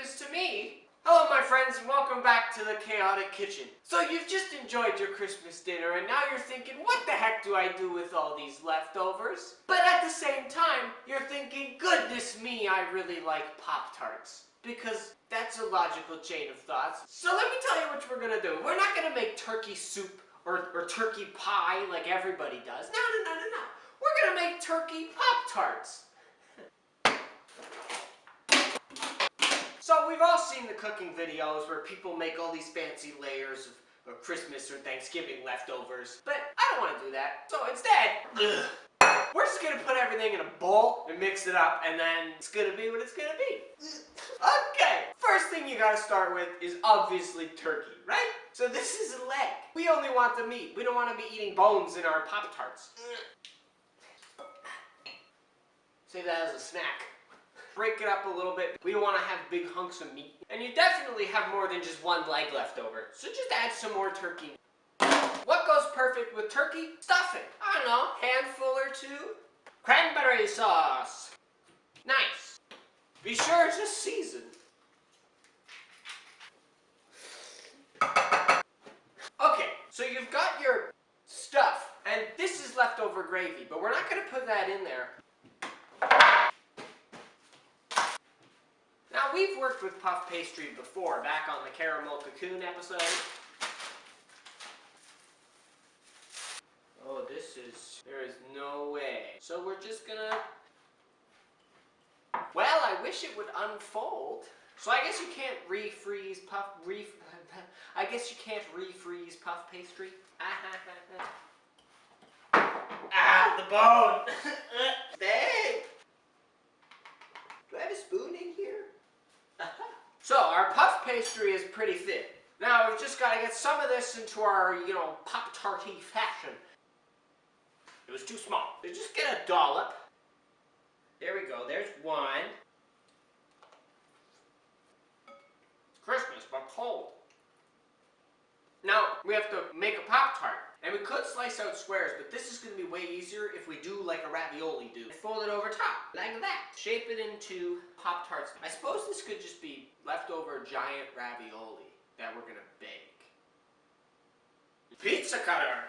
Christmas to me. Hello my friends and welcome back to the Chaotic Kitchen. So you've just enjoyed your Christmas dinner and now you're thinking, what the heck do I do with all these leftovers? But at the same time, you're thinking, goodness me, I really like Pop-Tarts. Because that's a logical chain of thoughts. So let me tell you what we're gonna do. We're not gonna make turkey soup or turkey pie like everybody does. No. We're gonna make turkey Pop-Tarts. So we've all seen the cooking videos where people make all these fancy layers of Christmas or Thanksgiving leftovers, but I don't want to do that. So instead, we're just going to put everything in a bowl and mix it up, and then it's going to be what it's going to be. Okay, first thing you got to start with is obviously turkey, right? So this is a leg. We only want the meat. We don't want to be eating bones in our Pop-Tarts. Save that as a snack. Break it up a little bit. We don't want to have big hunks of meat. And you definitely have more than just one leg left over. So just add some more turkey. What goes perfect with turkey? Stuffing. I don't know, handful or two. Cranberry sauce. Nice. Be sure to season. Okay, so you've got your stuff. And this is leftover gravy, but we're not going to put that in there. Now, we've worked with puff pastry before, back on the caramel cocoon episode. Oh, there is no way. So we're just gonna, well, I wish it would unfold. So I guess you can't refreeze I guess you can't refreeze puff pastry. Ah, the bone! Hey! Do I have a spoon in here? So our puff pastry is pretty thick. Now we've just got to get some of this into our, Pop-Tarty fashion. It was too small. So just get a dollop. There we go. There's one. It's Christmas, but cold. Now we have to make a Pop-Tart. And we could slice out squares, but this is going to be way easier if we do like a ravioli do. Fold it over top, like that. Shape it into Pop-Tarts. I suppose this could just be leftover giant ravioli that we're going to bake. Pizza cutter!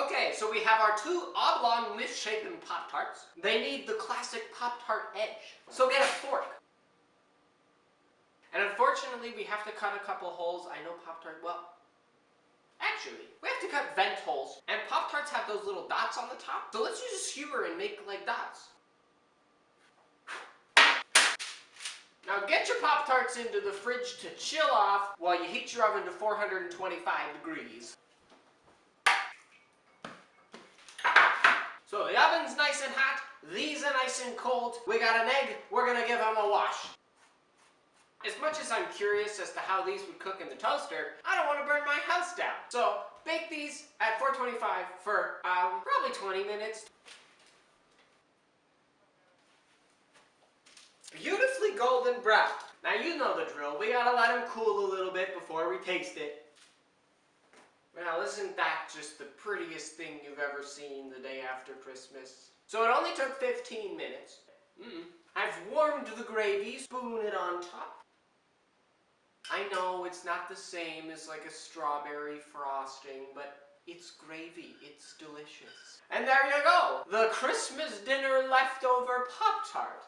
Okay, so we have our two oblong misshapen Pop-Tarts. They need the classic Pop-Tart edge. So get a fork. And unfortunately, we have to cut a couple holes. I know Pop-Tart, well, actually, we have to cut vent holes, and Pop-Tarts have those little dots on the top. So let's use a skewer and make like dots. Now get your Pop-Tarts into the fridge to chill off while you heat your oven to 425 degrees. So the oven's nice and hot, these are nice and cold. We got an egg, we're gonna give them a wash. As much as I'm curious as to how these would cook in the toaster, I don't want to burn my house down. So bake these at 425 for probably 20 minutes. Beautifully golden brown. Now you know the drill. We gotta let them cool a little bit before we taste it. Well, isn't that just the prettiest thing you've ever seen the day after Christmas? So it only took 15 minutes. I've warmed the gravy, spoon it on top. I know it's not the same as like a strawberry frosting, but it's gravy, it's delicious. And there you go, the Christmas dinner leftover Pop-Tart.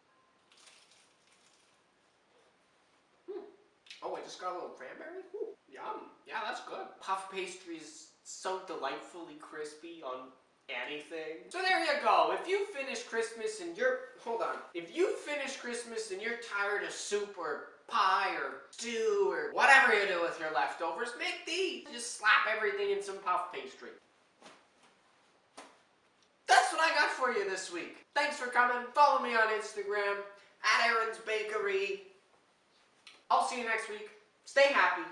Oh, I just got a little cranberry? Ooh, yum. Yeah, that's good. Puff pastry is so delightfully crispy on anything. So there you go. If you finish Christmas and you're tired of soup or pie or stew or whatever you do with your leftovers, make these. Just slap everything in some puff pastry. That's what I got for you this week. Thanks for coming. Follow me on Instagram, @Aaron's Bakery. I'll see you next week. Stay happy.